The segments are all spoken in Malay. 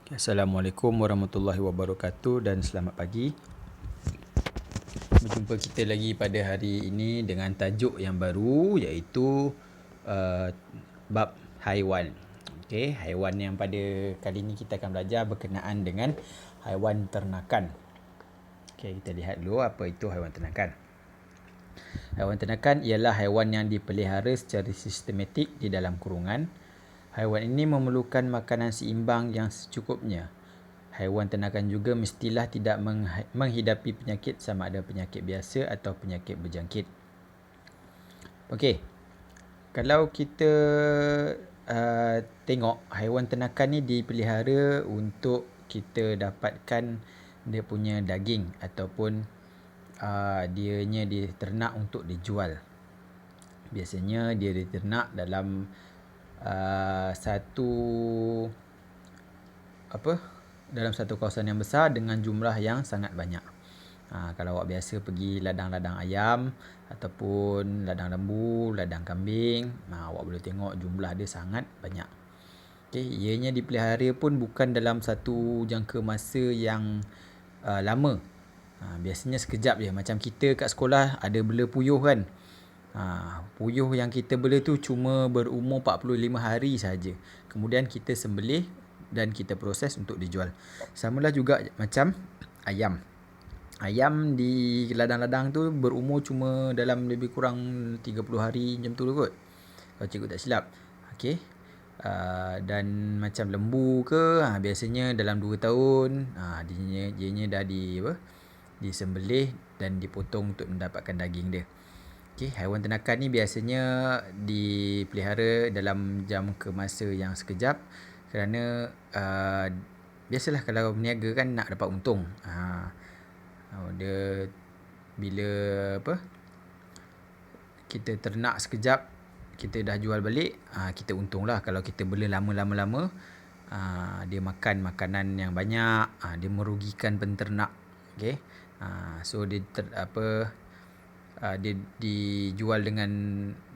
Assalamualaikum warahmatullahi wabarakatuh dan selamat pagi. Berjumpa kita lagi pada hari ini dengan tajuk yang baru iaitu bab haiwan. Okey, haiwan yang pada kali ini kita akan belajar berkenaan dengan haiwan ternakan. Okey, kita lihat dulu apa itu haiwan ternakan. Haiwan ternakan ialah haiwan yang dipelihara secara sistematik di dalam kurungan. Haiwan ini memerlukan makanan seimbang yang secukupnya. Haiwan ternakan juga mestilah tidak menghidapi penyakit sama ada penyakit biasa atau penyakit berjangkit. Okey, kalau kita tengok haiwan ternakan ni dipelihara untuk kita dapatkan dia punya daging ataupun dianya diternak untuk dijual. Biasanya dia diternak dalam dalam satu kawasan yang besar dengan jumlah yang sangat banyak. Kalau awak biasa pergi ladang-ladang ayam ataupun ladang lembu, ladang kambing, awak boleh tengok jumlah dia sangat banyak. Okay, ianya dipelihara pun bukan dalam satu jangka masa yang lama. Biasanya sekejap je. Macam kita kat sekolah ada bela puyuh kan. Puyuh yang kita bela tu cuma berumur 45 hari saja. Kemudian kita sembelih dan kita proses untuk dijual. Samalah juga macam ayam. Ayam di ladang-ladang tu berumur cuma dalam lebih kurang 30 hari macam tu kot. Kalau cikgu tak silap. Okey. Dan macam lembu ke biasanya dalam 2 tahun dianya dah disembelih dan dipotong untuk mendapatkan daging dia. Okay, haiwan ternakan ni biasanya dipelihara dalam jangka masa yang sekejap kerana biasalah kalau berniaga kan nak dapat untung. Dia bila kita ternak sekejap kita dah jual balik, kita untung lah. Kalau kita bela lama-lama dia makan makanan yang banyak, dia merugikan penternak. Okay? So dia dia dijual dengan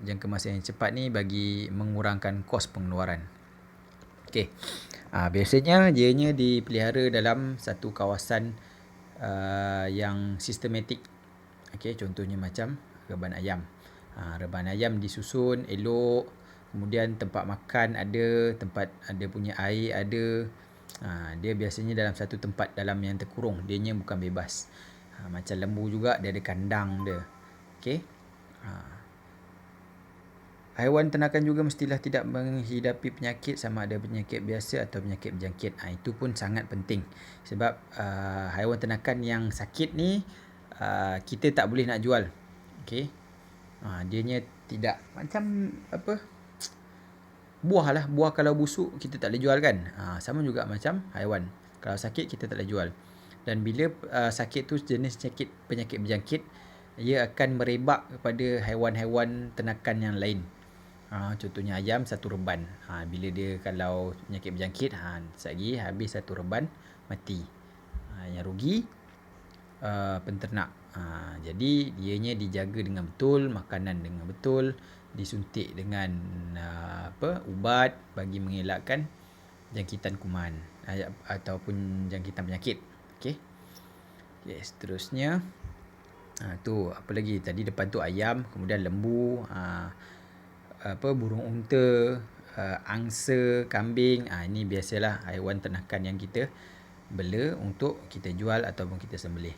jangka masa yang cepat ni bagi mengurangkan kos pengeluaran. Okey. Biasanya dianya dipelihara dalam satu kawasan yang sistematik. Okey, contohnya macam reban ayam. Reban ayam disusun elok, kemudian tempat makan ada, tempat ada punya air ada. Dia biasanya dalam satu tempat dalam yang terkurung. Dianya bukan bebas. Macam lembu juga dia ada kandang dia. Okey. Haiwan ternakan juga mestilah tidak menghidapi penyakit sama ada penyakit biasa atau penyakit berjangkit. Itu pun sangat penting. Sebab haiwan ternakan yang sakit ni kita tak boleh nak jual. Okey. Dianya tidak macam buah lah. Buah kalau busuk kita tak boleh jual kan. Sama juga macam haiwan. Kalau sakit kita tak boleh jual. Dan bila sakit tu jenis penyakit berjangkit, ia akan merebak kepada haiwan-haiwan ternakan yang lain. Contohnya ayam satu reban. Bila dia kalau penyakit berjangkit, sekali habis satu reban mati. Yang rugi penternak. Jadi dianya dijaga dengan betul, makanan dengan betul, disuntik dengan ubat bagi mengelakkan jangkitan kuman ataupun jangkitan penyakit. Okey. Seterusnya tu apa lagi tadi depan tu ayam, kemudian lembu, burung unta, angsa, kambing. Ini biasalah haiwan ternakan yang kita bela untuk kita jual ataupun kita sembelih.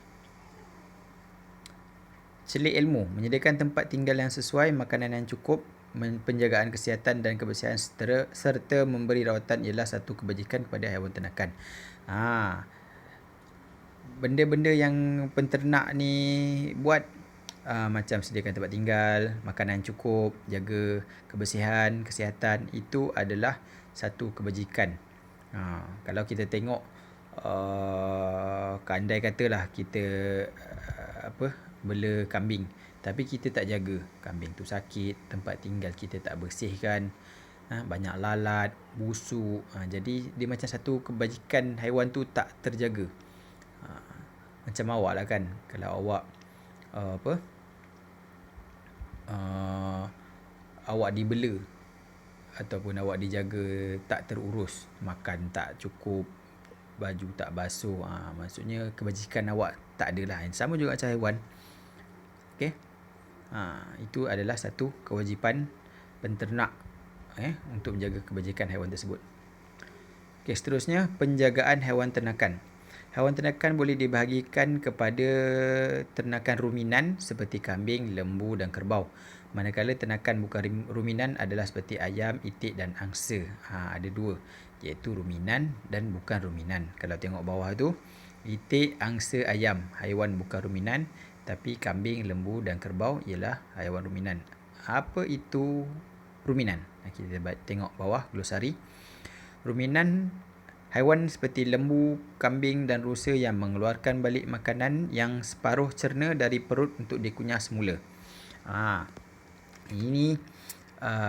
Selik ilmu, menyediakan tempat tinggal yang sesuai, makanan yang cukup, penjagaan kesihatan dan kebersihan serta memberi rawatan ialah satu kebajikan kepada haiwan ternakan. Benda-benda yang penternak ni buat macam sediakan tempat tinggal, makanan cukup, jaga kebersihan, kesihatan, itu adalah satu kebajikan. Kalau kita tengok andai katalah kita bela kambing tapi kita tak jaga, kambing tu sakit, tempat tinggal kita tak bersihkan, banyak lalat, busuk, jadi dia macam satu kebajikan haiwan tu tak terjaga. Macam awak lah kan, kalau awak awak dibela ataupun awak dijaga tak terurus, makan tak cukup, baju tak basuh. Maksudnya kebajikan awak tak adalah. Sama juga macam haiwan. Okey. Itu adalah satu kewajipan penternak untuk menjaga kebajikan haiwan tersebut. Okey, seterusnya penjagaan haiwan ternakan. Haiwan ternakan boleh dibahagikan kepada ternakan ruminan seperti kambing, lembu dan kerbau. Manakala ternakan bukan ruminan adalah seperti ayam, itik dan angsa. Ada dua, iaitu ruminan dan bukan ruminan. Kalau tengok bawah tu, itik, angsa, ayam, haiwan bukan ruminan, tapi kambing, lembu dan kerbau ialah haiwan ruminan. Apa itu ruminan? Kita tengok bawah glosari. Ruminan haiwan seperti lembu, kambing dan rusa yang mengeluarkan balik makanan yang separuh cerna dari perut untuk dikunyah semula. Ini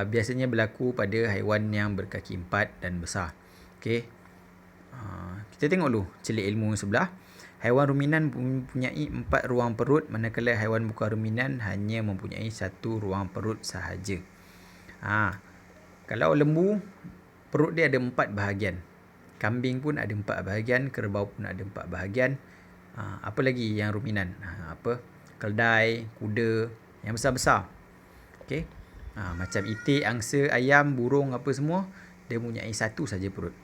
biasanya berlaku pada haiwan yang berkaki empat dan besar. Okey. Kita tengok dulu celik ilmu sebelah. Haiwan ruminan mempunyai 4 ruang perut, manakala haiwan bukan ruminan hanya mempunyai 1 ruang perut sahaja. Kalau lembu, perut dia ada 4 bahagian. Kambing pun ada 4 bahagian, kerbau pun ada 4 bahagian. Apa lagi yang ruminan? Keldai, kuda, yang besar-besar. Okey. Macam itik, angsa, ayam, burung apa semua, dia mempunyai 1 saja perut.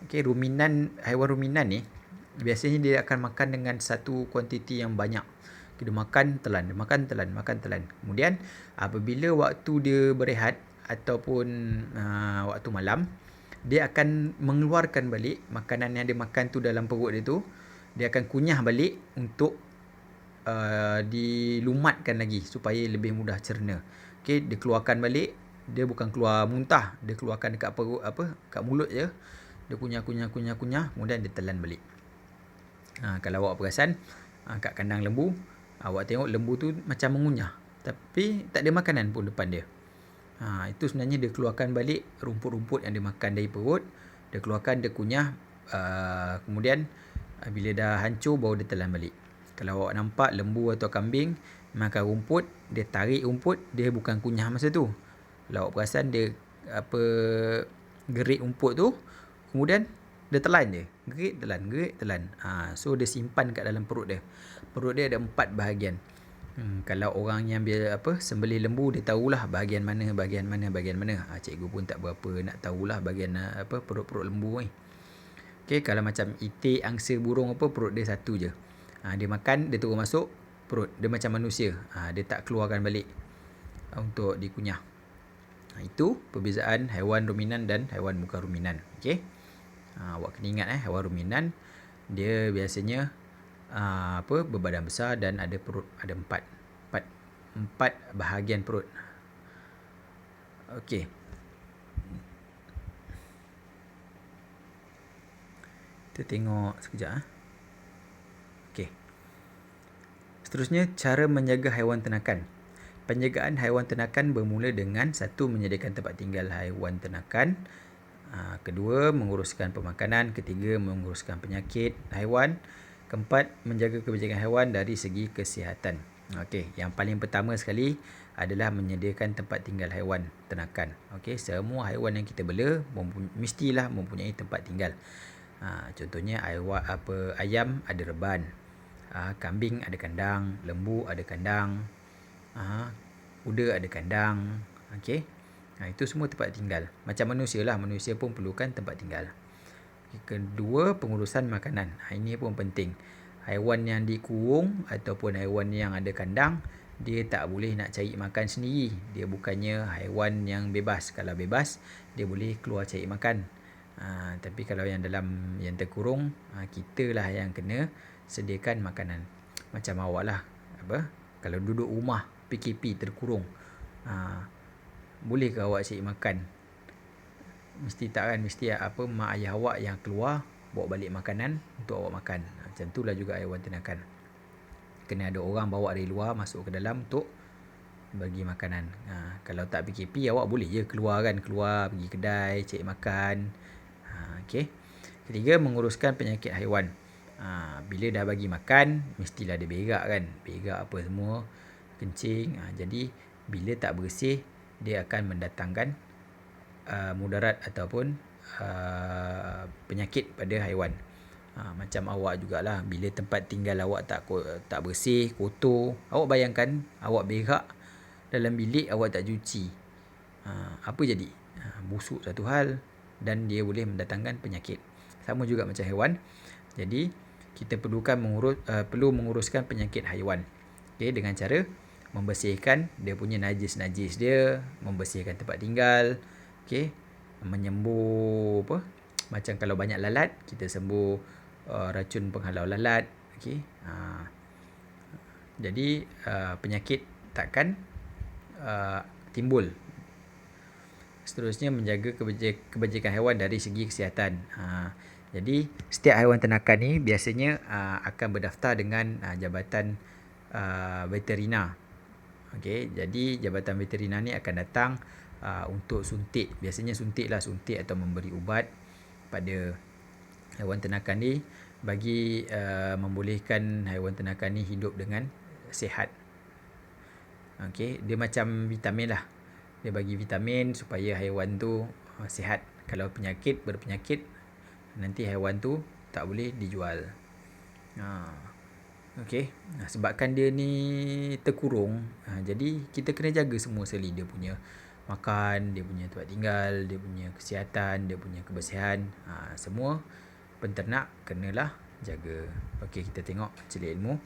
Okey, haiwan ruminan ni biasanya dia akan makan dengan satu kuantiti yang banyak. Dia makan telan, makan telan. Kemudian apabila waktu dia berehat ataupun waktu malam, dia akan mengeluarkan balik makanan yang dia makan tu dalam perut dia tu. Dia akan kunyah balik untuk dilumatkan lagi supaya lebih mudah cerna. Okey, dia keluarkan balik. Dia bukan keluar muntah, dia keluarkan dekat perut kat mulut je. Dia kunyah, kemudian dia telan balik. Kalau awak perasan kat kandang lembu, awak tengok lembu tu macam mengunyah, tapi tak ada makanan pun depan dia. Itu sebenarnya dia keluarkan balik rumput-rumput yang dia makan dari perut. Dia keluarkan, dia kunyah, kemudian bila dah hancur baru dia telan balik. Kalau awak nampak lembu atau kambing makan rumput, dia tarik rumput, dia bukan kunyah masa tu. Kalau awak perasan dia gerik rumput tu, kemudian dia telan je. Gerik, telan. So dia simpan kat dalam perut dia. Perut dia ada 4 bahagian. Kalau orang yang sembelih lembu, dia tahulah bahagian mana. Cikgu pun tak berapa nak tahulah bahagian perut-perut lembu ni. Okey, kalau macam itik, angsa, burung perut dia satu je. Dia makan, dia turun masuk perut. Dia macam manusia. Dia tak keluarkan balik untuk dikunyah. Itu perbezaan haiwan ruminan dan haiwan bukan ruminan. Okey. Awak kena ingat haiwan ruminan dia biasanya berbadan besar dan ada perut, ada 4 bahagian perut. Okey. Kita tengok sekejap. Okey. Seterusnya, cara menjaga haiwan ternakan. Penjagaan haiwan ternakan bermula dengan 1. Menyediakan tempat tinggal haiwan ternakan. 2. Menguruskan pemakanan. 3. Menguruskan penyakit haiwan. 4. Menjaga kebajikan haiwan dari segi kesihatan. Okey, yang paling pertama sekali adalah menyediakan tempat tinggal haiwan ternakan. Okey, semua haiwan yang kita bela mestilah mempunyai tempat tinggal. Contohnya ayam ada reban, kambing ada kandang, lembu ada kandang, kuda ada kandang. Okey. Itu semua tempat tinggal. Macam manusia lah, manusia pun perlukan tempat tinggal. Kedua, pengurusan makanan. Ini pun penting. Haiwan yang dikurung ataupun haiwan yang ada kandang, dia tak boleh nak cari makan sendiri. Dia bukannya haiwan yang bebas. Kalau bebas, dia boleh keluar cari makan. Tapi kalau yang terkurung, kita lah yang kena sediakan makanan. Macam awak lah. Kalau duduk rumah PKP terkurung, boleh ke awak cari makan? Mesti tak kan? Mesti mak ayah awak yang keluar bawa balik makanan untuk awak makan. Macam itulah juga haiwan ternakan. Kena ada orang bawa dari luar masuk ke dalam untuk bagi makanan. Kalau tak PKP, awak boleh je keluar pergi kedai cari makan. Okey. Ketiga, menguruskan penyakit haiwan. Bila dah bagi makan, mestilah dia berak kan. Berak apa semua, kencing. Jadi bila tak bersih, dia akan mendatangkan mudarat ataupun penyakit pada haiwan. Macam awak jugalah, bila tempat tinggal awak tak bersih, kotor, awak bayangkan awak berak dalam bilik awak tak cuci. Apa jadi? Busuk satu hal dan dia boleh mendatangkan penyakit. Sama juga macam haiwan. Jadi kita perlu menguruskan penyakit haiwan. Dengan cara membersihkan dia punya najis-najis dia, membersihkan tempat tinggal, menyembuh macam kalau banyak lalat, kita sembuh racun penghalau lalat. Jadi penyakit takkan timbul. Seterusnya, menjaga kebajikan haiwan dari segi kesihatan. Jadi setiap haiwan ternakan ni biasanya akan berdaftar dengan Jabatan Veterina. Jadi Jabatan Veterina ni akan datang untuk suntik. Biasanya suntik atau memberi ubat pada haiwan ternakan ni bagi membolehkan haiwan ternakan ni hidup dengan sihat. Dia macam vitamin lah. Dia bagi vitamin supaya haiwan tu sihat. Kalau berpenyakit, nanti haiwan tu tak boleh dijual. Sebabkan dia ni terkurung, jadi kita kena jaga semua sekali. Dia punya makan, dia punya tempat tinggal, dia punya kesihatan, dia punya kebersihan, semua penternak kenalah jaga. Kita tengok celik ilmu.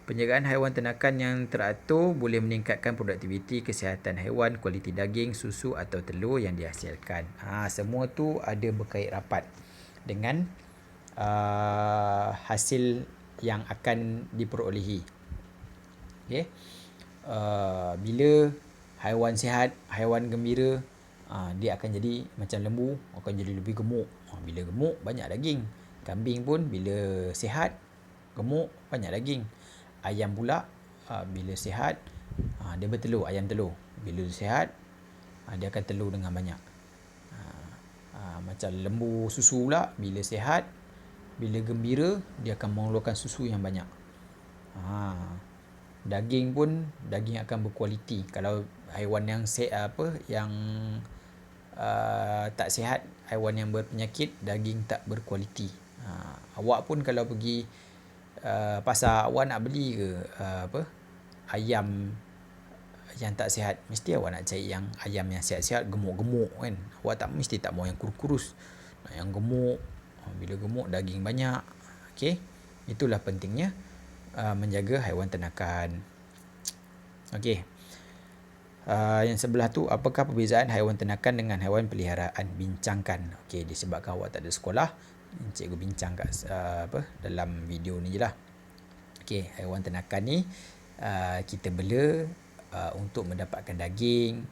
Penjagaan haiwan ternakan yang teratur boleh meningkatkan produktiviti kesihatan haiwan, kualiti daging, susu atau telur yang dihasilkan. Semua tu ada berkait rapat dengan hasil yang akan diperolehi. Bila haiwan sihat, haiwan gembira, dia akan jadi macam lembu, akan jadi lebih gemuk. Bila gemuk, banyak daging. Kambing pun bila sihat, gemuk, banyak daging. Ayam pula bila sihat, dia bertelur, ayam telur. Bila sihat, dia akan telur dengan banyak. Macam lembu susu pula, bila sihat, bila gembira, dia akan mengeluarkan susu yang banyak. Daging pun, daging akan berkualiti. Kalau haiwan yang tak sihat, haiwan yang berpenyakit, daging tak berkualiti. Awak pun kalau pergi pasar, awak nak beli ke ayam yang tak sihat, mesti awak nak cari yang ayam yang sihat-sihat, gemuk-gemuk kan. Awak mesti tak mahu yang kurus-kurus, nak yang gemuk. Bila gemuk, daging banyak. Itulah pentingnya menjaga haiwan ternakan. Yang sebelah tu, apakah perbezaan haiwan ternakan dengan haiwan peliharaan? Bincangkan. Disebabkan awak tak ada sekolah, cikgu bincang kat dalam video ni je lah. Haiwan ternakan ni kita bela untuk mendapatkan daging,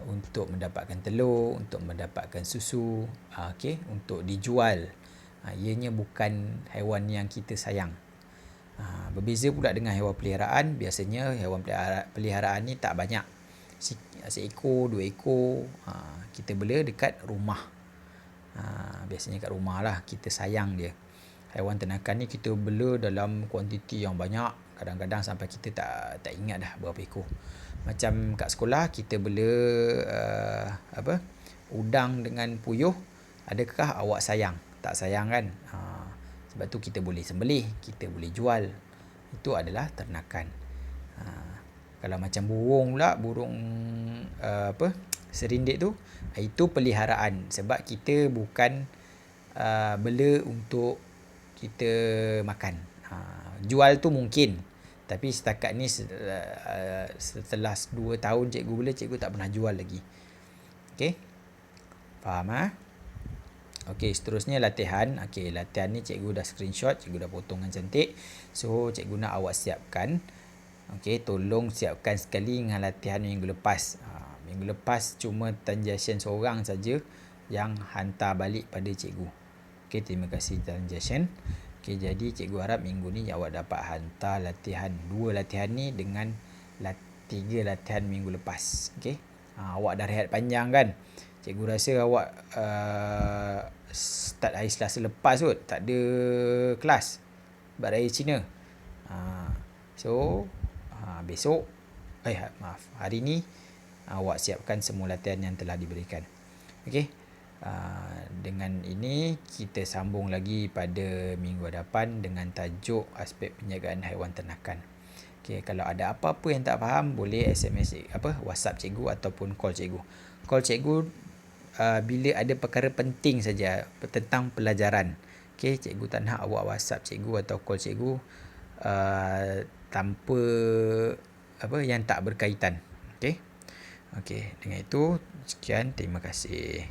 untuk mendapatkan telur, untuk mendapatkan susu, untuk dijual. Ianya bukan haiwan yang kita sayang. Berbeza pula dengan haiwan peliharaan. Biasanya haiwan peliharaan ni tak banyak, seekor, 2 ekor. Kita bela dekat rumah. Biasanya kat rumah lah, kita sayang dia. Haiwan ternakan ni kita bela dalam kuantiti yang banyak. Kadang-kadang sampai kita tak ingat dah berapa ekor. Macam kat sekolah kita bela udang dengan puyuh. Adakah awak sayang? Tak sayang kan? Sebab tu kita boleh sembelih, kita boleh jual. Itu adalah ternakan. Kalau macam burung pula, burung serindit tu, itu peliharaan. Sebab kita bukan bela untuk kita makan. Jual tu mungkin, tapi setakat ni setelah 2 tahun cikgu bela, cikgu tak pernah jual lagi. Faham? Seterusnya latihan. Latihan ni cikgu dah screenshot, cikgu dah potong dengan cantik. So cikgu nak awak siapkan. Tolong siapkan sekali dengan latihan minggu lepas. Minggu lepas cuma Tan Jiaxian seorang saja yang hantar balik pada cikgu. Terima kasih Tan Jiaxian. Jadi cikgu harap minggu ni awak dapat hantar latihan 2 latihan ni dengan 3 latihan minggu lepas. Awak dah rehat panjang kan? Cikgu rasa awak start hari Selasa lepas kot, tak ada kelas sebab raya Cina. So besok hari ni awak siapkan semua latihan yang telah diberikan. Dengan ini kita sambung lagi pada minggu hadapan dengan tajuk aspek penjagaan haiwan ternakan. Okey, kalau ada apa-apa yang tak faham boleh SMS WhatsApp cikgu ataupun call cikgu. Call cikgu bila ada perkara penting saja tentang pelajaran. Okey, cikgu tak nak awak WhatsApp cikgu atau call cikgu tanpa yang tak berkaitan. Okey. Okey, dengan itu sekian, terima kasih.